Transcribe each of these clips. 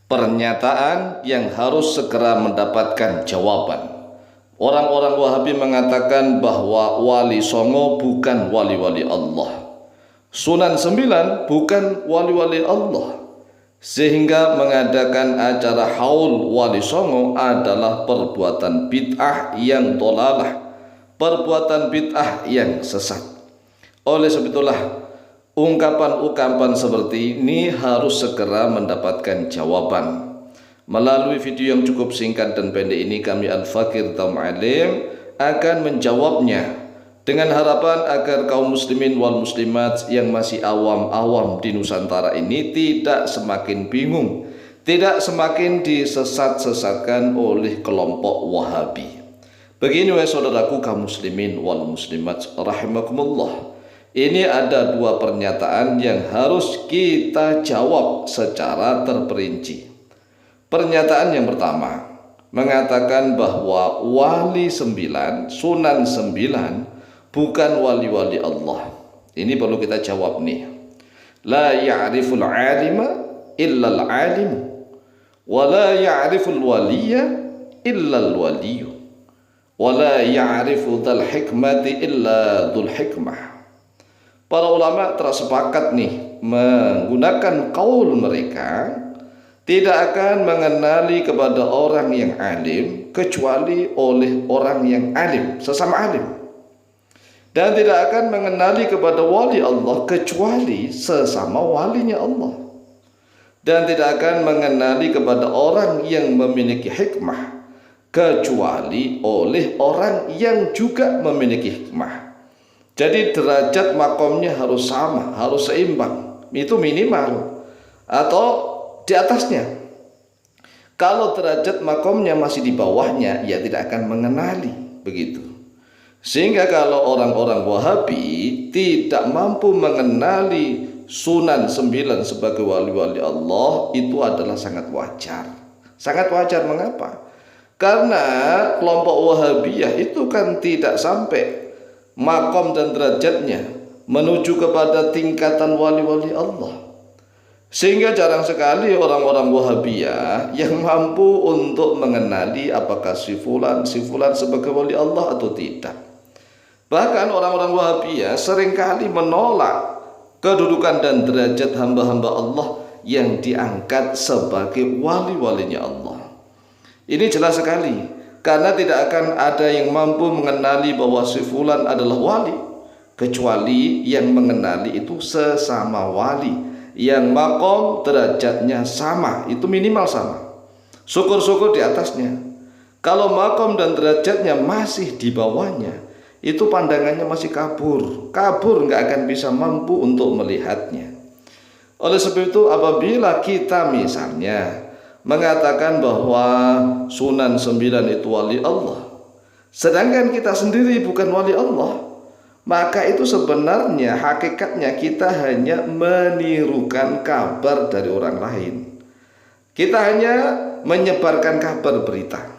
Pernyataan yang harus segera mendapatkan jawaban. Orang-orang Wahabi mengatakan bahwa Wali Songo bukan wali-wali Allah, Sunan Sembilan bukan wali-wali Allah, sehingga mengadakan acara haul Wali Songo adalah perbuatan bid'ah yang dolalah, perbuatan bid'ah yang sesat. Oleh sebab itulah ungkapan-ungkapan seperti ini harus segera mendapatkan jawaban. Melalui video yang cukup singkat dan pendek ini, kami Al-Fakir Taum Alim akan menjawabnya dengan harapan agar kaum muslimin wal muslimat yang masih awam-awam di Nusantara ini tidak semakin bingung, tidak semakin disesat-sesatkan oleh kelompok Wahabi. Begini wahai saudaraku kaum muslimin wal muslimat rahimakumullah. Ini ada dua pernyataan yang harus kita jawab secara terperinci. Pernyataan yang pertama mengatakan bahwa Wali Sembilan, Sunan Sembilan bukan wali-wali Allah. Ini perlu kita jawab nih. La ya'riful alima illa al-alim, wa la ya'riful waliya illa al-waliyu, wa la ya'rifu dzal hikmati illa dzul hikmah. Para ulama tersepakat nih menggunakan kaul mereka, tidak akan mengenali kepada orang yang alim kecuali oleh orang yang alim, sesama alim. Dan tidak akan mengenali kepada wali Allah kecuali sesama walinya Allah. Dan tidak akan mengenali kepada orang yang memiliki hikmah kecuali oleh orang yang juga memiliki hikmah. Jadi derajat makomnya harus sama, harus seimbang, itu minimal, atau di atasnya. Kalau derajat makomnya masih di bawahnya, ya tidak akan mengenali, begitu. Sehingga kalau orang-orang Wahabi tidak mampu mengenali Sunan Sembilan sebagai wali-wali Allah, itu adalah sangat wajar. Sangat wajar, mengapa? Karena kelompok Wahabiyah itu kan tidak sampai makom dan derajatnya menuju kepada tingkatan wali-wali Allah, sehingga jarang sekali orang-orang Wahabiyah yang mampu untuk mengenali apakah si fulan sebagai wali Allah atau tidak. Bahkan orang-orang Wahabiyah seringkali menolak kedudukan dan derajat hamba-hamba Allah yang diangkat sebagai wali-walinya Allah. Ini jelas sekali, karena tidak akan ada yang mampu mengenali bahwa si fulan adalah wali kecuali yang mengenali itu sesama wali yang makom derajatnya sama, itu minimal sama, syukur-syukur di atasnya. Kalau makom dan derajatnya masih di bawahnya, itu pandangannya masih kabur nggak akan bisa mampu untuk melihatnya. Oleh sebab itu, apabila kita misalnya mengatakan bahwa Sunan Sembilan itu wali Allah, sedangkan kita sendiri bukan wali Allah, maka itu sebenarnya hakikatnya kita hanya menirukan kabar dari orang lain. Kita hanya menyebarkan kabar berita.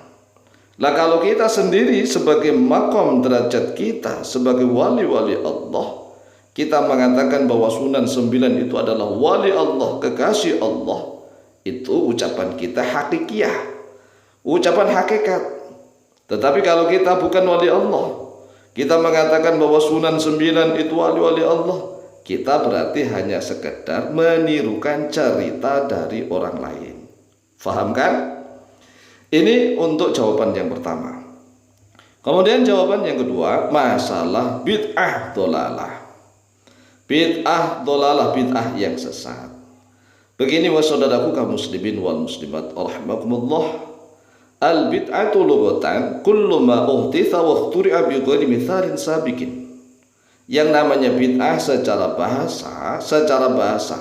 Nah, kalau kita sendiri sebagai makom derajat kita sebagai wali-wali Allah, kita mengatakan bahwa Sunan Sembilan itu adalah wali Allah, kekasih Allah, itu ucapan kita hakikiyah, ucapan hakikat. Tetapi kalau kita bukan wali Allah, kita mengatakan bahwa Sunan Sembilan itu wali-wali Allah, kita berarti hanya sekedar menirukan cerita dari orang lain. Faham kan? Ini untuk jawaban yang pertama. Kemudian jawaban yang kedua, masalah bid'ah dolalah. Bid'ah dolalah, bid'ah yang sesat. Begini wahai saudaraku kaum muslimin wal muslimat rahimakumullah, al bid'atu lughatan kullu ma uhditha wa ikhturi'a bi ghairi mithalin sabiqin. Yang namanya bid'ah secara bahasa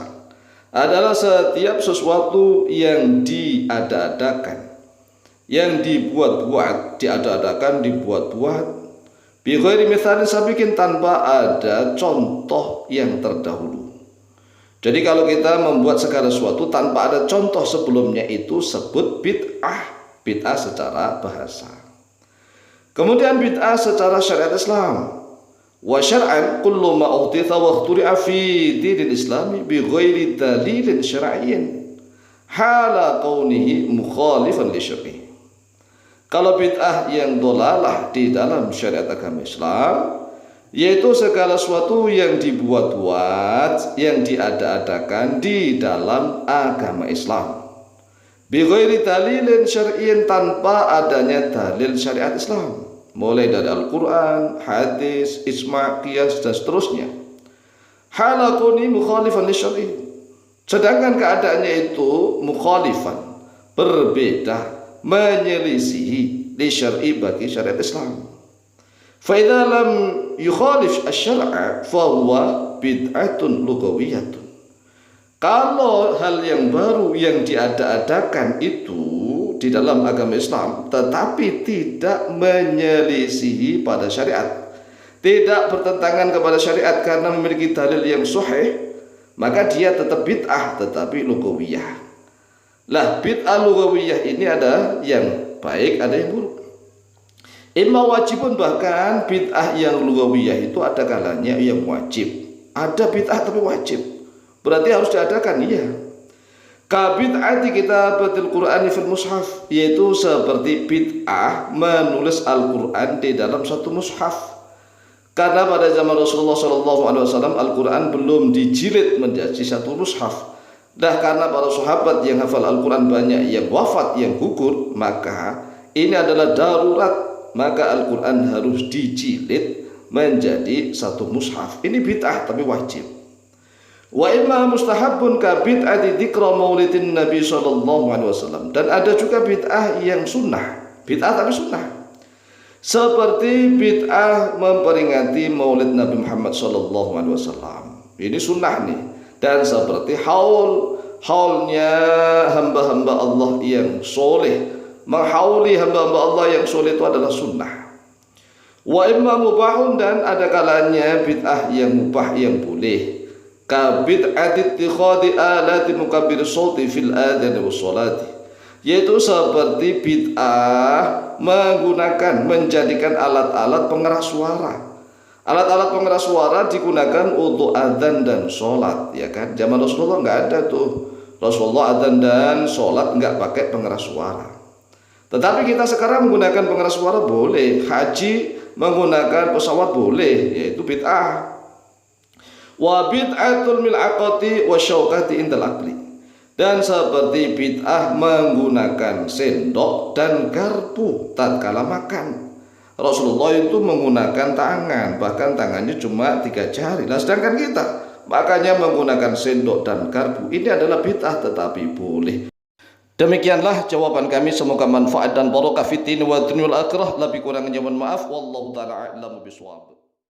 adalah setiap sesuatu yang diada-adakan, yang dibuat-buat, dibuat-buat bi ghairi mithalin sabiqin, tanpa ada contoh yang terdahulu. Jadi kalau kita membuat segala sesuatu tanpa ada contoh sebelumnya, itu sebut bid'ah. Bid'ah secara bahasa. Kemudian bid'ah secara syariat Islam. Wa syar'an kullu ma uhditha wa ikhturi'a fi dinil islami bi ghairi dalilin syar'iyyin. hala kaunihi mukhalifan li syar'i. Kalau bid'ah yang dolalah di dalam syariat agama Islam, yaitu segala sesuatu yang dibuat-buat, yang diada-adakan di dalam agama Islam, bi ghairi dalilin syar'iyyin, tanpa adanya dalil syariat Islam, mulai dari Al-Quran, hadis, ijma', qiyas, dan seterusnya. Hala kaunihi mukhalifan li syar'i, sedangkan keadaannya itu mukhalifan, berbeda, menyelisihi li syar'i, bagi syariat Islam. Fa idza lam yukhalif asy-syar'a fa huwa bid'atun lughawiyatun. Kalau hal yang baru yang diada-adakan itu di dalam agama Islam tetapi tidak menyelisihi pada syariat, tidak bertentangan kepada syariat karena memiliki dalil yang sahih, maka dia tetap bid'ah tetapi lughawiyah. Lah, bid'ah lughawiyah ini ada yang baik, ada yang buruk. Imma wajibun, bahkan bid'ah yang lughawiyah itu ada kalanya yang wajib. Ada bid'ah tapi wajib, berarti harus diadakan, iya. Ka bid'ati kitabatil Qur'ani fil mushaf, yaitu seperti bid'ah menulis Al-Qur'an di dalam satu mushaf. Karena pada zaman Rasulullah SAW Al-Qur'an belum dijilid menjadi satu mushaf. Dah karena para sahabat yang hafal Al-Quran banyak yang wafat, yang gugur, maka ini adalah darurat, maka Al-Quran harus dijilid menjadi satu mushaf. Ini bid'ah tapi wajib. Wa imma mustahabun ka bid'ati dzikra maulidin Nabi SAW. Dan ada juga bid'ah yang sunnah, bid'ah tapi sunnah, seperti bid'ah memperingati maulid Nabi Muhammad SAW. Ini sunnah nih. Dan seperti haulnya hamba-hamba Allah yang soleh, menghauli hamba-hamba Allah yang soleh itu adalah sunnah. Wa imma mubahun, dan ada kalanya bid'ah yang mubah, yang boleh. Ka bid'ati ittikhadi alati mukabbir sauti fil adhan was salati, yaitu seperti bid'ah menggunakan, menjadikan alat-alat pengeras suara. Alat-alat pengeras suara digunakan untuk adzan dan sholat, ya kan? Zaman Rasulullah nggak ada tuh. Rasulullah adzan dan sholat nggak pakai pengeras suara. Tetapi kita sekarang menggunakan pengeras suara boleh. Haji menggunakan pesawat boleh, yaitu bid'ah. Wa bid'atul mil'aqati wa syaukati indal akli, dan seperti bid'ah menggunakan sendok dan garpu tatkala makan. Rasulullah itu menggunakan tangan, bahkan tangannya cuma 3 jari. Nah, sedangkan kita makanya menggunakan sendok dan garpu. Ini adalah bid'ah tetapi boleh. Demikianlah jawaban kami, semoga manfaat dan barokah fitin wa dunyul akhirah. Lebih kurangnya mohon maaf, wallahu ta'ala a'lamu bishawab.